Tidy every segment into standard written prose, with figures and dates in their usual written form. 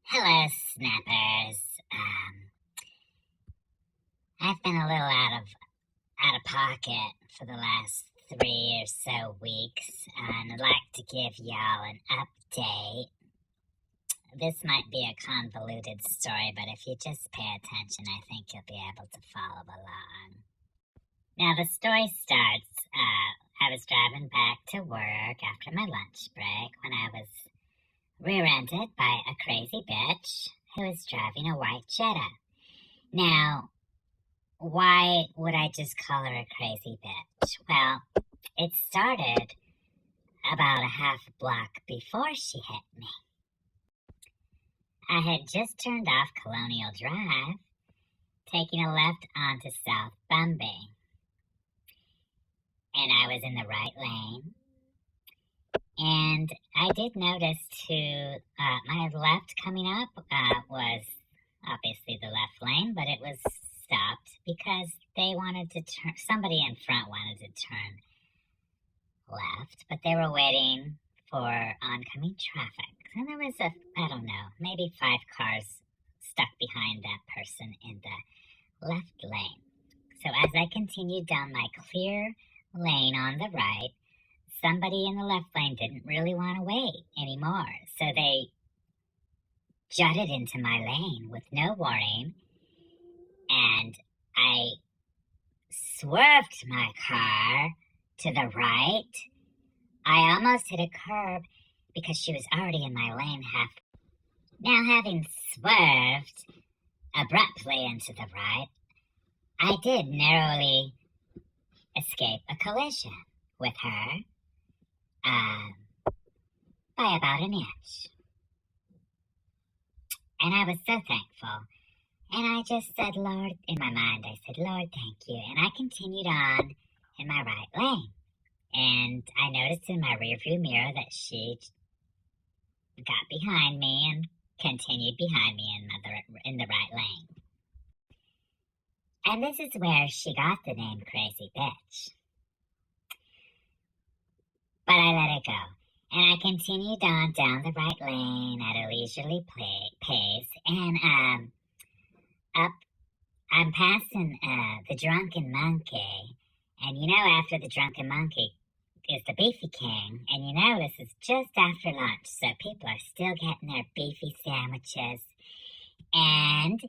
Hello, snappers. I've been a little out of pocket for the last 3 or so weeks, and I'd like to give y'all an update. This might be a convoluted story, but if you just pay attention, I think you'll be able to follow along. Now, the story starts, I was driving back to work after my lunch break when I was rear-ended by a crazy bitch who was driving a white Jetta. Now, why would I just call her a crazy bitch? Well, it started about a half block before she hit me. I had just turned off Colonial Drive, taking a left onto South Bumby, and I was in the right lane. And I did notice too, my left coming up was obviously the left lane, but it was stopped because they wanted to turn, somebody in front wanted to turn left, but they were waiting for oncoming traffic. And there was I don't know, maybe 5 cars stuck behind that person in the left lane. So as I continued down my clear lane on the right, somebody in the left lane didn't really want to wait anymore. So they jutted into my lane with no warning, and I swerved my car to the right. I almost hit a curb because she was already in my lane half. Now, having swerved abruptly into the right, I did narrowly escape a collision with her by about an inch. And I was so thankful. And I just said, Lord, in my mind, I said, Lord, thank you. And I continued on in my right lane. And I noticed in my rearview mirror that she got behind me and continued behind me in the right lane. And this is where she got the name Crazy Bitch. But I let it go. And I continued on down the right lane at a leisurely pace. And I'm passing the Drunken Monkey. And you know, after the Drunken Monkey is the Beefy King. And you know, this is just after lunch, so people are still getting their beefy sandwiches. And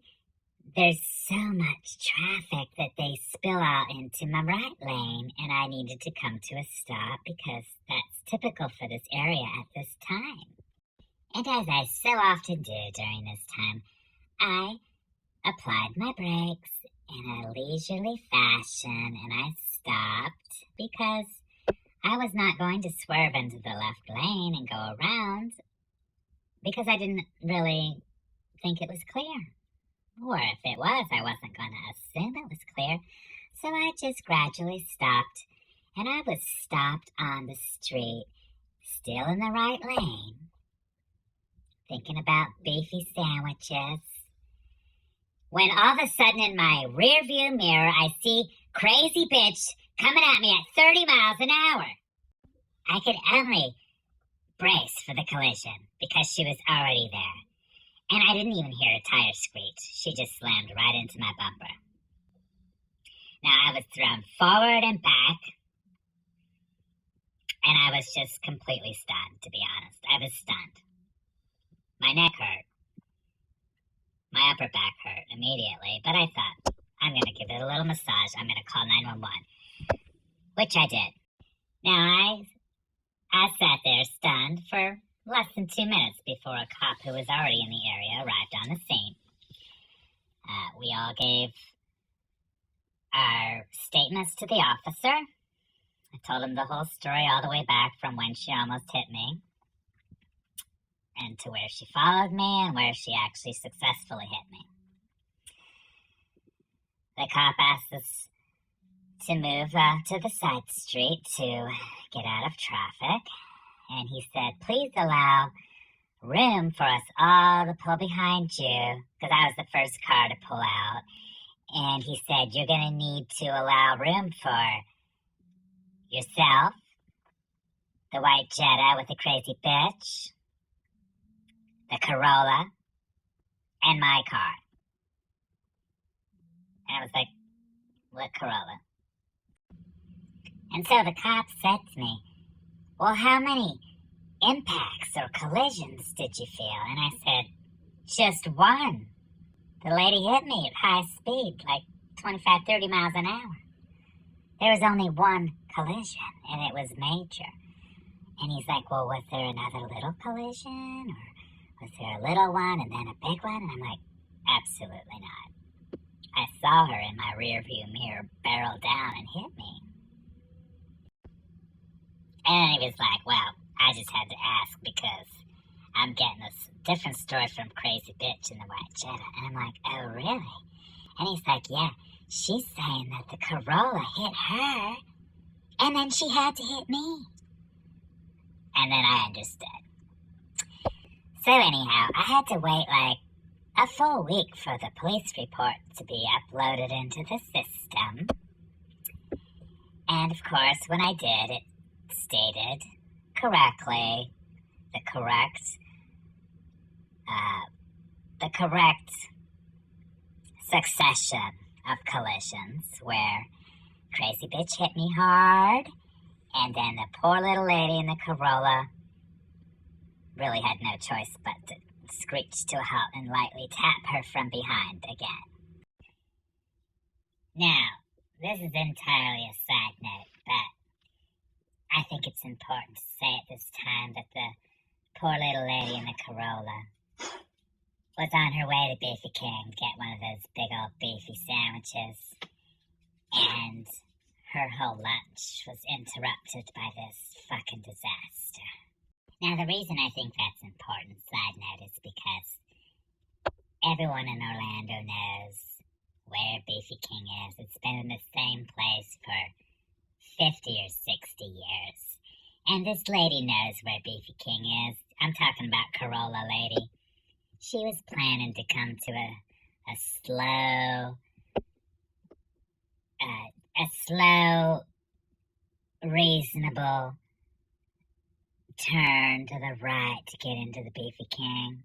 there's so much traffic that they spill out into my right lane, and I needed to come to a stop because that's typical for this area at this time. And as I so often do during this time, I applied my brakes in a leisurely fashion, and I stopped because I was not going to swerve into the left lane and go around because I didn't really think it was clear. Or if it was, I wasn't going to assume it was clear. So I just gradually stopped, and I was stopped on the street, still in the right lane, thinking about beefy sandwiches, when all of a sudden in my rearview mirror, I see Crazy Bitch coming at me at 30 miles an hour. I could only brace for the collision because she was already there. And I didn't even hear a tire screech. She just slammed right into my bumper. Now, I was thrown forward and back, and I was just completely stunned, to be honest. I was stunned. My neck hurt. My upper back hurt immediately, but I thought, I'm going to give it a little massage. I'm going to call 911, which I did. Now, I sat there stunned for less than 2 minutes before a cop who was already in the area arrived on the scene. We all gave our statements to the officer. I told him the whole story all the way back from when she almost hit me and to where she followed me and where she actually successfully hit me. The cop asked us to move to the side street to get out of traffic. And he said, please allow room for us all to pull behind you, because I was the first car to pull out. And he said, you're going to need to allow room for yourself, the white Jetta with the crazy bitch, the Corolla, and my car. And I was like, what Corolla? And so the cop said to me, well, how many impacts or collisions did you feel? And I said, just one. The lady hit me at high speed, like 25, 30 miles an hour. There was only one collision, and it was major. And he's like, well, was there another little collision? Or was there a little one and then a big one? And I'm like, absolutely not. I saw her in my rearview mirror barrel down and hit me. And he was like, well, I just had to ask because I'm getting a different story from Crazy Bitch in the White Jetta. And I'm like, oh, really? And he's like, yeah, she's saying that the Corolla hit her, and then she had to hit me. And then I understood. So anyhow, I had to wait like a full week for the police report to be uploaded into the system. And of course, when I did, it stated correctly the correct succession of collisions where Crazy Bitch hit me hard, and then the poor little lady in the Corolla really had no choice but to screech to a halt and lightly tap her from behind again. Now, this is entirely a side note, but I think it's important to say at this time that the poor little lady in the Corolla was on her way to Beefy King to get one of those big old beefy sandwiches, and her whole lunch was interrupted by this fucking disaster. Now, the reason I think that's important, side note, is because everyone in Orlando knows where Beefy King is. It's been in the same place for 50 or 60 years. And this lady knows where Beefy King is. I'm talking about Corolla lady. She was planning to come to a slow, reasonable turn to the right to get into the Beefy King.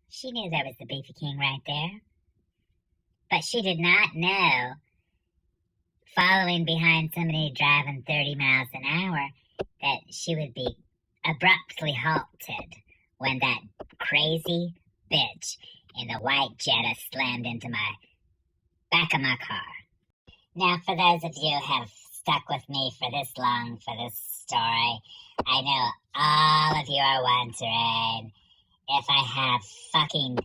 She knew there was the Beefy King right there. But she did not know, following behind somebody driving 30 miles an hour, that she would be abruptly halted when that crazy bitch in the white Jetta slammed into my back of my car. Now, for those of you who have stuck with me for this long for this story, I know all of you are wondering if I have fucking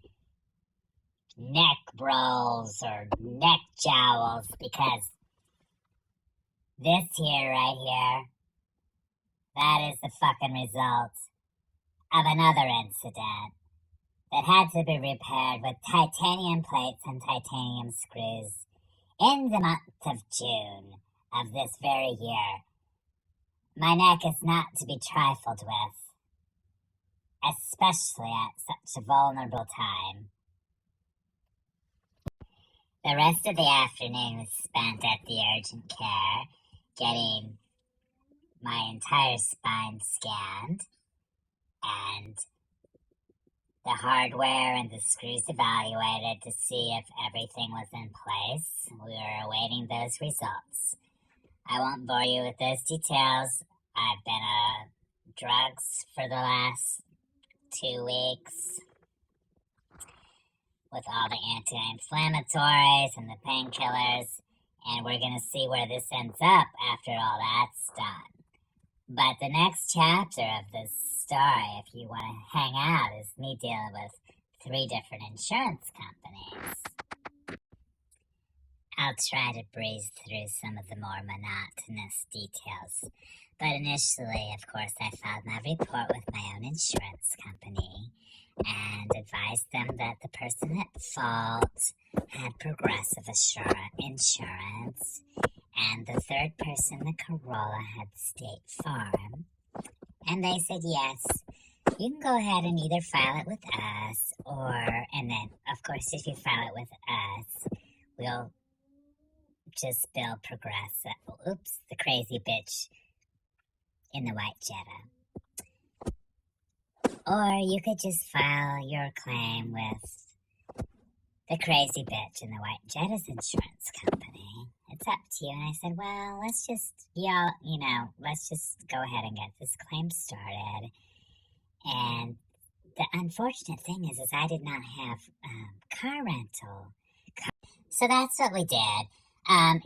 neck rolls or neck jowls, because this here right here, that is the fucking result of another incident that had to be repaired with titanium plates and titanium screws in the month of June of this very year. My neck is not to be trifled with, especially at such a vulnerable time. The rest of the afternoon was spent at the urgent care, getting my entire spine scanned, and the hardware and the screws evaluated to see if everything was in place. We were awaiting those results. I won't bore you with those details. I've been on drugs for the last 2 weeks with all the anti-inflammatories and the painkillers, and we're going to see where this ends up after all that's done. But the next chapter of this story, if you want to hang out, is me dealing with 3 different insurance companies. I'll try to breeze through some of the more monotonous details. But initially, of course, I filed my report with my own insurance company and advised them that the person at fault had Progressive Insurance, and the third person, the Corolla, had State Farm. And they said, yes, you can go ahead and either file it with us, and then, of course, if you file it with us, we'll just bill Progressive. Oops, the crazy bitch in the white Jetta. Or you could just file your claim with the crazy bitch in the white Jetta's insurance company. It's up to you. And I said, well, let's just go ahead and get this claim started. And the unfortunate thing is I did not have car rental. So that's what we did.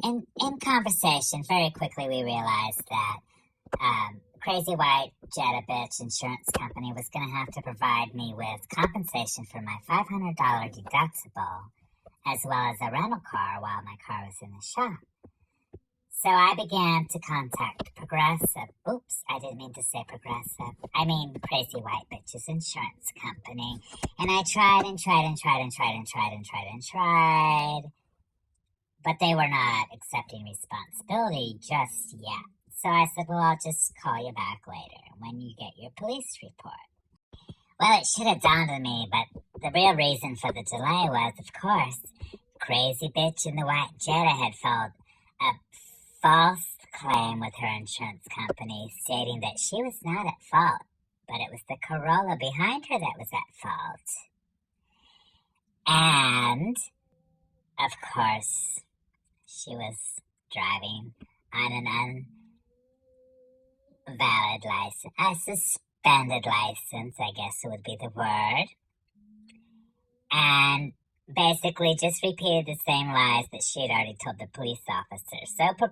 In conversation, very quickly we realized that crazy white Jetta bitch insurance company was going to have to provide me with compensation for my $500 deductible, as well as a rental car while my car was in the shop. So I began to contact Progressive. Oops, I didn't mean to say Progressive. I mean Crazy White Bitch's insurance company. And I tried and tried and tried and tried and tried and tried and tried. But they were not accepting responsibility just yet. So I said, well, I'll just call you back later when you get your police report. Well, it should have dawned on me, but the real reason for the delay was, of course, crazy bitch in the white Jetta had filed a false claim with her insurance company stating that she was not at fault, but it was the Corolla behind her that was at fault. And, of course, she was driving on an invalid license, a suspended license, I guess it would be the word, and basically just repeated the same lies that she had already told the police officer. So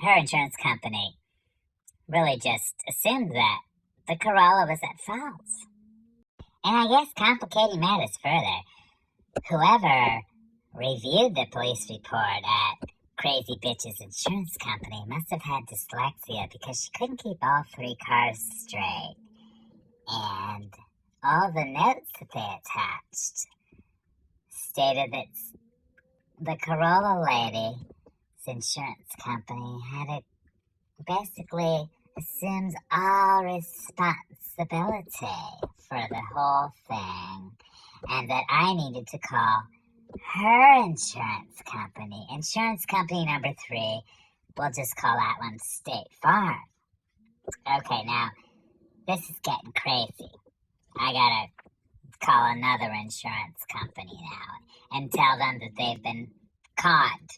her insurance company really just assumed that the Corolla was at fault. And I guess complicating matters further, whoever reviewed the police report at Crazy Bitch's insurance company must have had dyslexia because she couldn't keep all three cars straight. And all the notes that they attached stated that the Corolla lady's insurance company had it basically assumes all responsibility for the whole thing, and that I needed to call her insurance company number 3, we'll just call that one State Farm. Okay, now, this is getting crazy. I gotta call another insurance company now and tell them that they've been conned.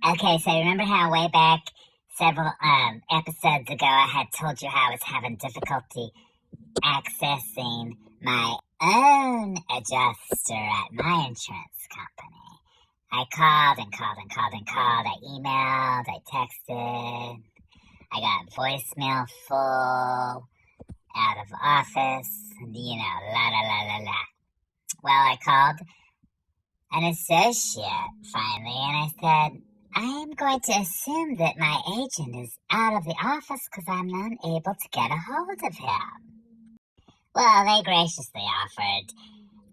Okay, so remember how way back several episodes ago I had told you how I was having difficulty accessing my own adjuster at my insurance company? I called and called and called and called. I emailed, I texted. I got voicemail full, out of office, la la la la la. Well, I called an associate finally, and I said, I am going to assume that my agent is out of the office because I'm unable to get a hold of him. Well, they graciously offered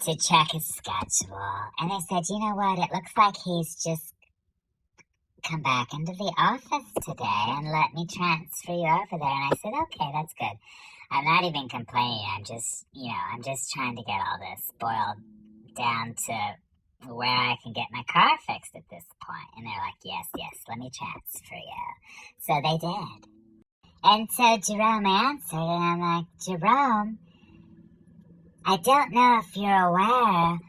to check his schedule, and I said, you know what, it looks like he's just come back into the office today and let me transfer you over there. And I said, okay, that's good. I'm not even complaining. I'm just trying to get all this boiled down to where I can get my car fixed at this point. And they're like, yes, let me transfer you. So they did. And so Jerome answered, and I'm like, Jerome, I don't know if you're aware,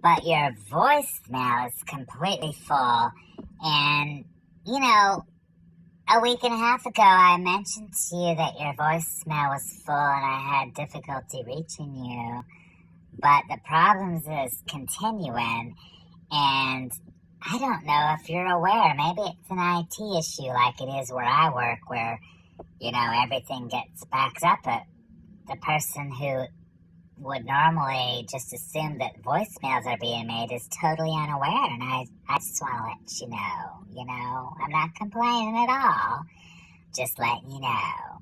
but your voicemail is completely full. And, a week and a half ago, I mentioned to you that your voicemail was full and I had difficulty reaching you. But the problems is continuing, and I don't know if you're aware. Maybe it's an IT issue like it is where I work, where, everything gets backed up. But the person who would normally just assume that voicemails are being made is totally unaware, and I just want to let you know, I'm not complaining at all, just letting you know.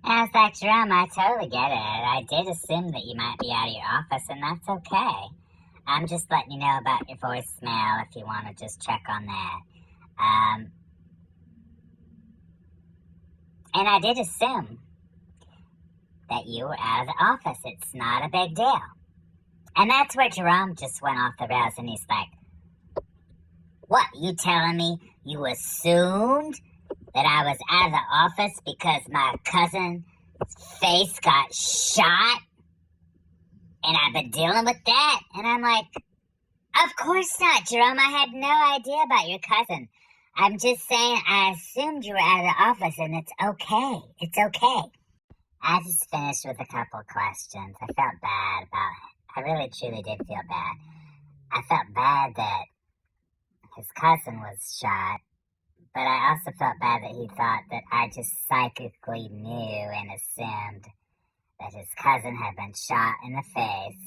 And I was like, Jerome, I totally get it. I did assume that you might be out of your office, and that's okay. I'm just letting you know about your voicemail if you want to just check on that. And I did assume that you were out of the office. It's not a big deal. And that's where Jerome just went off the rails, and he's like, what, you telling me you assumed that I was out of the office because my cousin's face got shot And I've been dealing with that. And I'm like, of course not, Jerome. I had no idea about your cousin. I'm just saying I assumed you were out of the office, and it's okay. It's okay. I just finished with a couple of questions. I felt bad about it. I really, truly did feel bad. I felt bad that his cousin was shot, but I also felt bad that he thought that I just psychically knew and assumed that his cousin had been shot in the face,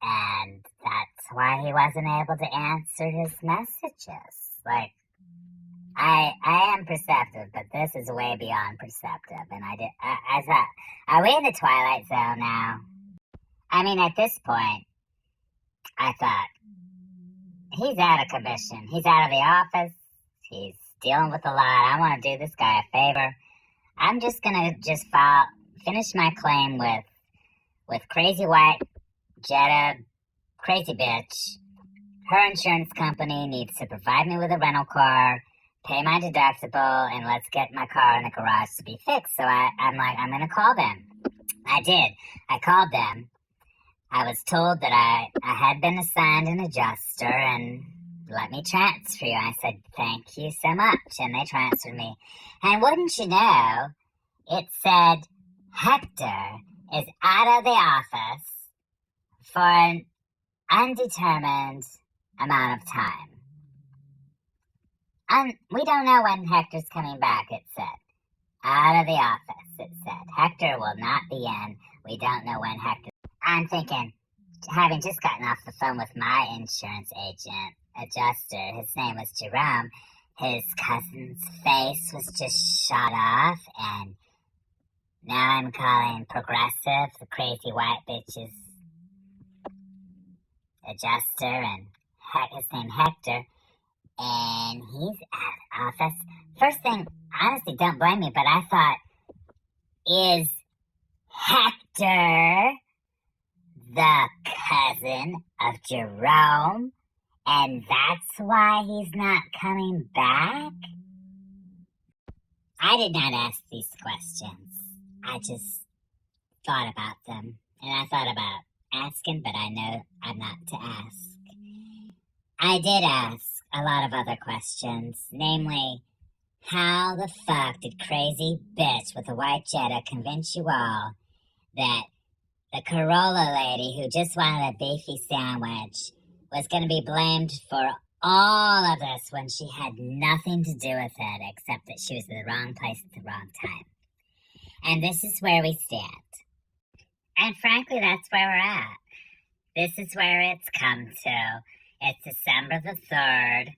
and that's why he wasn't able to answer his messages. Like, I am perceptive, but this is way beyond perceptive, and I thought, are we in the Twilight Zone now? I mean, at this point, I thought, he's out of commission. He's out of the office. He's dealing with a lot. I want to do this guy a favor. I'm just gonna finish my claim with crazy white Jetta, crazy bitch. Her insurance company needs to provide me with a rental car, pay my deductible, and let's get my car in the garage to be fixed. So I'm like, I'm gonna call them. I did. I called them. I was told that I had been assigned an adjuster and let me transfer you. I said, thank you so much. And they transferred me. And wouldn't you know, it said Hector is out of the office for an undetermined amount of time. We don't know when Hector's coming back, it said. Out of the office, it said. Hector will not be in. We don't know when Hector... I'm thinking, having just gotten off the phone with my insurance agent, adjuster, his name was Jerome, his cousin's face was just shot off, and now I'm calling Progressive, the crazy white bitch's adjuster, and his name Hector, and he's out of office. First thing, honestly, don't blame me, but I thought, is Hector the cousin of Jerome, and that's why he's not coming back? I did not ask these questions. I just thought about them, and I thought about asking, but I know I'm not to ask. I did ask a lot of other questions, namely, how the fuck did crazy bitch with a white Jetta convince you all that the Corolla lady who just wanted a beefy sandwich was going to be blamed for all of this when she had nothing to do with it except that she was in the wrong place at the wrong time? And this is where we stand. And frankly, that's where we're at. This is where it's come to. It's December the 3rd.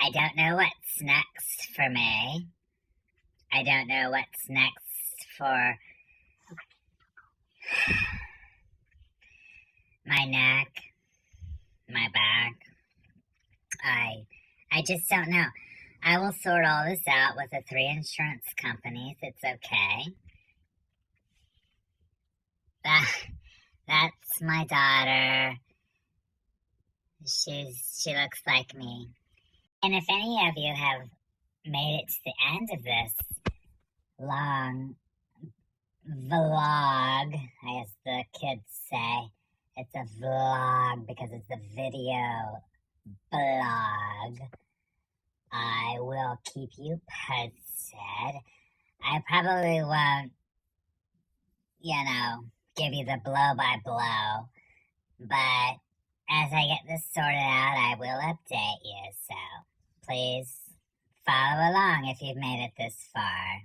I don't know what's next for me. I don't know what's next for my neck, my back. I just don't know. I will sort all this out with the 3 insurance companies. It's okay. That's my daughter. She looks like me. And if any of you have made it to the end of this long vlog, as the kids say, it's a vlog because it's a video blog, I will keep you posted. I probably won't, give you the blow-by-blow, but as I get this sorted out, I will update you, so please follow along if you've made it this far.